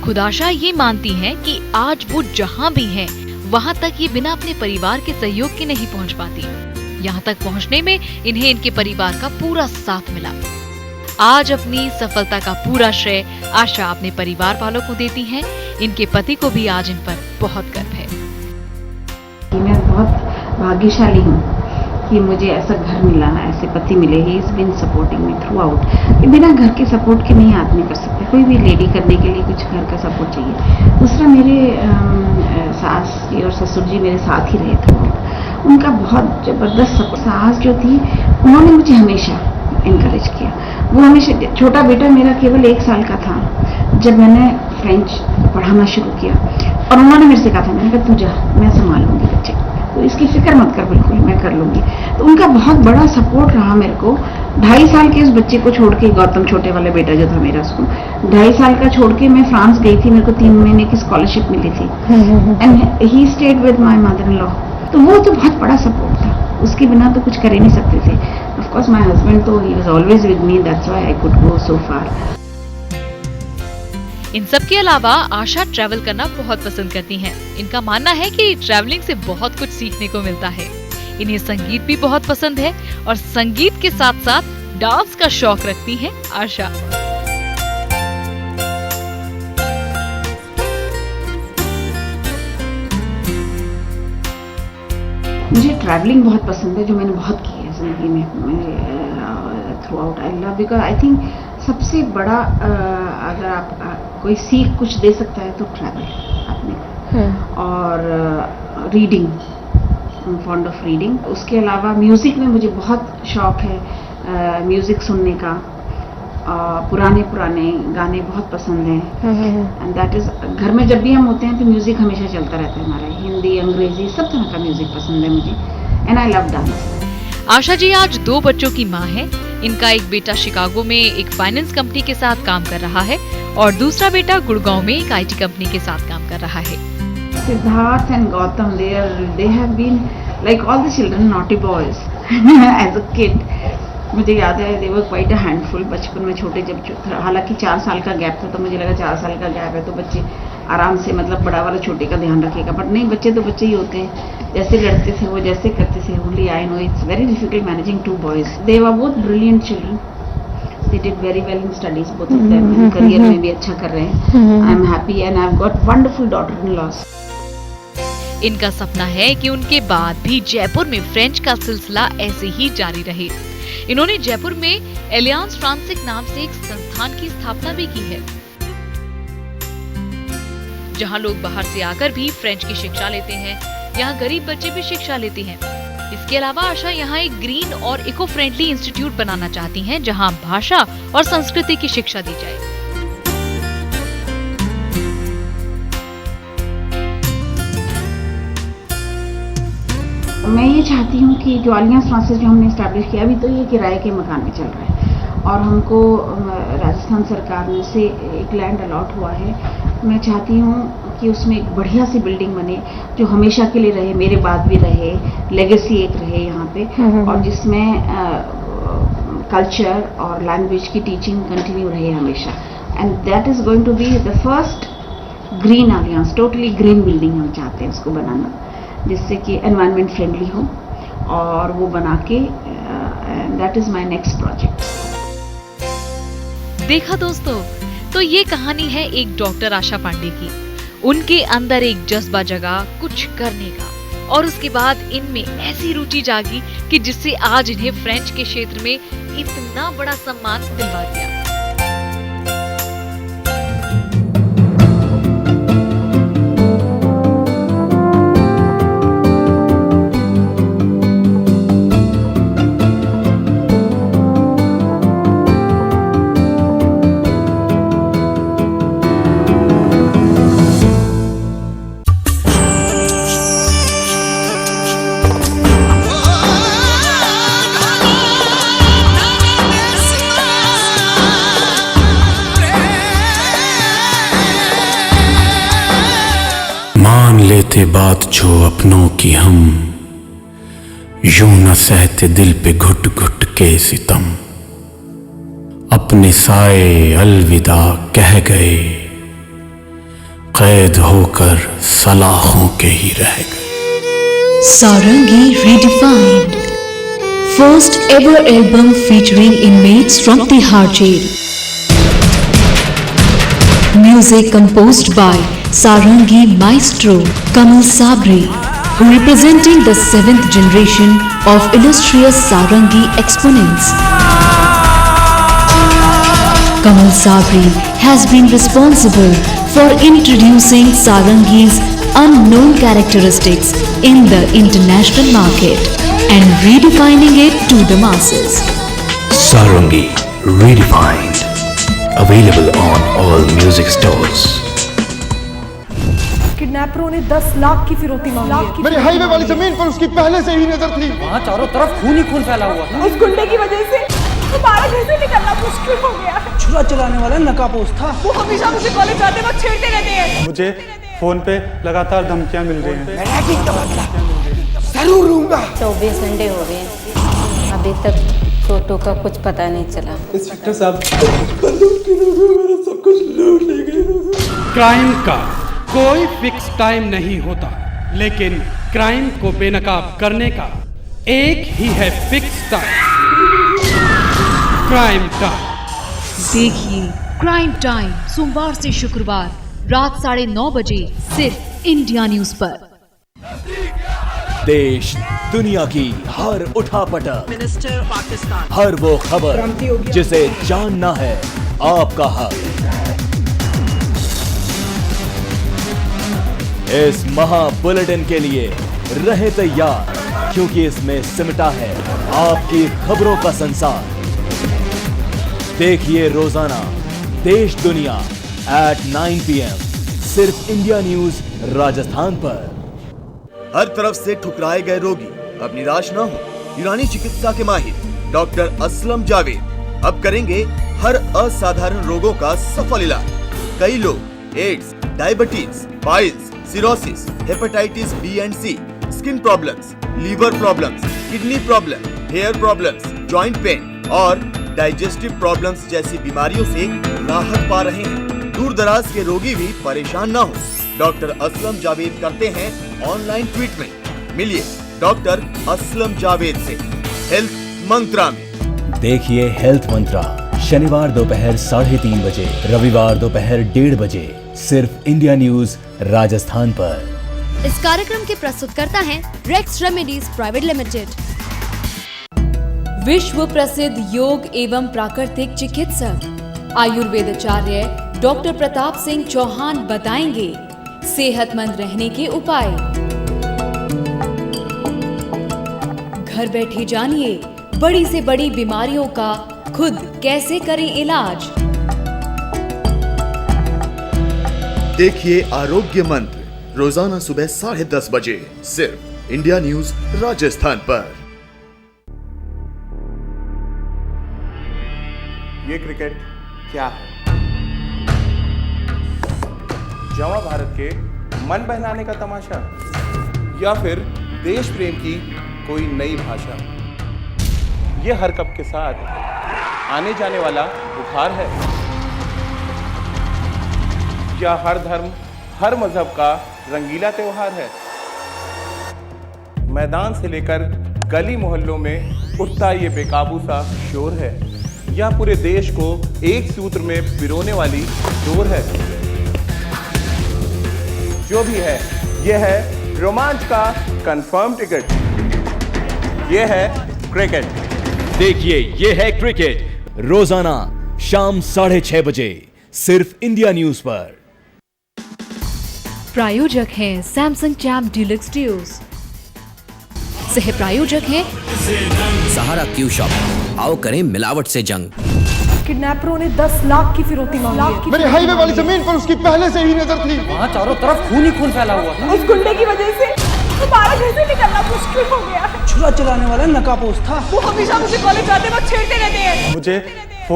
खुद आशा ये मानती हैं कि आज वो जहाँ भी हैं, वहाँ तक ये बिना अपने परिवार के सहयोग के नहीं पहुँच पाती। यहाँ तक पहुँचने में इन्हें इनके परिवार का पूरा साथ मिला। आज अपनी सफलता का पूरा श्रेय आशा अपने परिवार वालों को देती हैं। इनके पति को भी आज इन पर बहुत गर्व है। मैं बहुत भाग्यशाली हूँ कि मुझे ऐसा घर मिला, ऐसे पति मिले। He is been supporting me throughout. बिना घर के सपोर्ट के नहीं आदमी कर सकते। कोई भी लेडी करने के लिए कुछ घर का सपोर्ट चाहिए। दूसरा, मेरे सास जी और ससुर जी मेरे साथ ही रहे थे। उनका बहुत जबरदस्त सपोर्ट। सास जो थी उन्होंने मुझे हमेशा इनकरेज किया। वो हमेशा, छोटा बेटा मेरा केवल 1 साल का था जब मैंने फ्रेंच पढ़ाना शुरू किया, और उन्होंने मेरे से कहा था, मैंने कहा तू जा, मैं संभालूंगी बच्चे, तो इसकी फिक्र मत कर, बिल्कुल मैं कर लूंगी। तो उनका बहुत बड़ा सपोर्ट रहा मेरे को। 2.5 साल के उस बच्चे को छोड़ के, गौतम छोटे वाले बेटा जो था मेरा, उसको 2.5 साल का छोड़ के मैं फ्रांस गई थी। मेरे को 3 महीने की स्कॉलरशिप मिली थी, and he stayed with my mother in law. तो वो तो बहुत बड़ा सपोर्ट था, उसके बिना तो कुछ कर ही नहीं सकते थे। ऑफ कोर्स माय हस्बैंड तो he was always with me, that's why I could go so far. इन सब के अलावा आशा ट्रैवल करना बहुत पसंद करती हैं। इनका मानना है कि ट्रैवलिंग से बहुत कुछ सीखने को मिलता है। इन्हें संगीत भी बहुत पसंद है और संगीत के साथ साथ डांस का शौक रखती हैं आशा। मुझे ट्रैवलिंग बहुत पसंद है, जो मैंने बहुत की है जिंदगी में through out. I love, because I think सबसे बड़ा अगर आप कोई सीख कुछ दे सकता है तो ट्रैवल आपने। और रीडिंग, फॉन्ड ऑफ रीडिंग। उसके अलावा म्यूजिक में मुझे बहुत शौक है, म्यूजिक सुनने का। पुराने गाने बहुत पसंद हैं, एंड दैट इज, घर में जब भी हम होते हैं तो म्यूजिक हमेशा चलता रहता है हमारा। हिंदी, अंग्रेजी, सब तरह का म्यूजिक पसंद है मुझे, and I love dance. Asha ji आज 2 बच्चों की माँ है। इनका एक बेटा शिकागो में एक फाइनेंस कंपनी के साथ काम कर रहा है और दूसरा बेटा गुड़गांव में एक IT कंपनी के साथ काम कर रहा है। Siddharth and Gautam, they have been like all the children, naughty boys as a kid. मुझे याद है they were quite a handful। बचपन में छोटे, जब हालांकि 4 साल का गैप था, तो मुझे लगा 4 साल का गैप है तो बच्चे आराम से, मतलब बड़ा वाला छोटे का ध्यान रखेगा, बट नहीं, बच्चे तो बच्चे ही होते हैं। जैसे लड़ते थे वो, जैसे करते थे। Only I know it's very difficult managing 2 boys। They were both brilliant children. They did very well in studies, both of them. Career में भी अच्छा कर रहे हैं। I am happy and I have got wonderful daughter in loss. इनका सपना है कि उनके बाद भी जयपुर में फ्रेंच का सिलसिला ऐसे ही जारी रहे। इन्होंने जयपुर में एलियांस फ्रांसिक नाम से एक संस्थान की स्थापना भी की है, जहां लोग बाहर से आकर भी फ्रेंच की शिक्षा लेते हैं। यहाँ गरीब बच्चे भी शिक्षा लेते हैं। इसके अलावा आशा यहाँ एक ग्रीन और इको फ्रेंडली इंस्टीट्यूट बनाना चाहती हैं, जहाँ भाषा और संस्कृति की शिक्षा दी जाए। मैं ये चाहती हूँ कि जो एलियांस फ्रांसिस जो हमने स्टैब्लिश किया, अभी तो ये किराए के मकान में चल रहा है, और हमको राजस्थान सरकार में से एक लैंड अलॉट हुआ है। मैं चाहती हूँ कि उसमें एक बढ़िया सी बिल्डिंग बने, जो हमेशा के लिए रहे, मेरे बाद भी रहे, लेगेसी एक रहे यहाँ पे, और जिसमें कल्चर और लैंग्वेज की टीचिंग कंटिन्यू रहे हमेशा। And that is going to be the first green alliance, totally green building हम चाहते हैं उसको बनाना, जिससे कि एनवायरनमेंट फ्रेंडली हो, और वो बना के, that is my next project. देखा दोस्तों, तो ये कहानी है एक डॉक्टर आशा पांडे की। उनके अंदर एक जज्बा जगा कुछ करने का, और उसके बाद इनमें ऐसी रुचि जागी कि जिससे आज इन्हें फ्रेंच के क्षेत्र में इतना बड़ा सम्मान दिलवा दिया। मान लेते बात जो अपनों की हम, यूं न सहते दिल पे घुट घुट के सितम। अपने साए अलविदा कह गए, कैद होकर सलाखों के ही रह गए। Sarangi Redefined, first ever album featuring inmates from Tihar Jail. Music composed by Sarangi Maestro Kamal Sabri, representing the 7th generation of illustrious Sarangi exponents. Kamal Sabri has been responsible for introducing Sarangi's unknown characteristics in the international market and redefining it to the masses. Sarangi Redefined, available on all music stores. किडनैपरों ने 10 लाख की फिरौती मांगी है। मेरे highway वाली जमीन पर उसकी पहले से ही नजर थी। वहाँ चारों तरफ खून ही खून फैला हुआ था। उस गुंडे की वजह से हमारा घर से निकलना मुश्किल हो गया है। छुरा चलाने वाला नकाबपोश था। वो हमेशा मुझे कॉलेज जाते वक्त छेड़ते रहते हैं। मुझे फोन पे लगातार धमकियां मिल रही हैं। जरूर लूंगा। 24 घंटे हो गए, अभी तक छोटू का कुछ पता नहीं चला। इंस्पेक्टर साहब, मेरा सब कुछ लूट ले गए। क्राइम का कोई फिक्स टाइम नहीं होता, लेकिन क्राइम को बेनकाब करने का एक ही है फिक्स टाइम, क्राइम टाइम। देखिए क्राइम टाइम सोमवार से शुक्रवार रात 9:30 बजे सिर्फ इंडिया न्यूज पर। देश दुनिया की हर उठापटक, मिनिस्टर पाकिस्तान, हर वो खबर जिसे जानना है आपका हक। इस महा बुलेटिन के लिए रहे तैयार, क्योंकि इसमें सिमटा है आपकी खबरों का संसार। देखिए रोजाना देश दुनिया at 9 PM सिर्फ इंडिया न्यूज राजस्थान पर। हर तरफ से ठुकराए गए रोगी अब निराश न हो। यूनानी चिकित्सा के माहिर डॉक्टर असलम जावेद अब करेंगे हर असाधारण रोगों का सफल इलाज। कई लोग AIDS, diabetes, piles, cirrhosis, hepatitis B and C, skin problems, liver problems, kidney problem, hair problems, joint pain और डाइजेस्टिव प्रॉब्लम्स जैसी बीमारियों से राहत पा रहे हैं। दूर दराज के रोगी भी परेशान ना हो। डॉक्टर असलम जावेद करते हैं ऑनलाइन ट्रीटमेंट। मिलिए डॉक्टर असलम जावेद से हेल्थ मंत्रा में। देखिए हेल्थ मंत्रा शनिवार दोपहर 3:30 बजे, रविवार दोपहर 1:30 बजे, सिर्फ इंडिया न्यूज राजस्थान पर। इस कार्यक्रम के प्रस्तुतकर्ता हैं रेक्स रेमेडीज प्राइवेट लिमिटेड। विश्व प्रसिद्ध योग एवं प्राकृतिक चिकित्सक आयुर्वेदाचार्य डॉक्टर प्रताप सिंह चौहान बताएंगे सेहतमंद रहने के उपाय। घर बैठे जानिए बड़ी से बड़ी बीमारियों का खुद कैसे करें इलाज। देखिए आरोग्य मंत्र रोजाना सुबह 10:30 बजे सिर्फ इंडिया न्यूज राजस्थान पर। ये क्रिकेट क्या है? जवा भारत के मन बहलाने का तमाशा, या फिर देश प्रेम की कोई नई भाषा? ये हर कप के साथ आने जाने वाला बुखार है, या हर धर्म हर मजहब का रंगीला त्योहार है? मैदान से लेकर गली मोहल्लों में उठता ये बेकाबू सा शोर है, या पूरे देश को एक सूत्र में पिरोने वाली डोर है? जो भी है, यह है रोमांच का कंफर्म टिकट। यह है क्रिकेट। देखिए ये है क्रिकेट रोजाना शाम 6:30 बजे सिर्फ इंडिया न्यूज पर। प्रायोजक हैं सैमसंग चैम्प डीलक्स ड्यूज। सह प्रायोजक हैं सहारा क्यू शॉप, आओ करें मिलावट से जंग। किडनैपरों ने 10 लाख की फिरौती मांगी है। मेरे हाईवे वाली जमीन पर उसकी पहले से ही नजर थी। वहाँ चारों तरफ खून ही खून फैला हुआ था। उस गुंडे की वजह से हमारा घर से निकलना मुश्किल हो गया है। छुरा चलाने वाला नकाबपोश था। वो हमेशा मुझे कॉलेज जाते वक्त छेड़ते रहते हैं। मुझे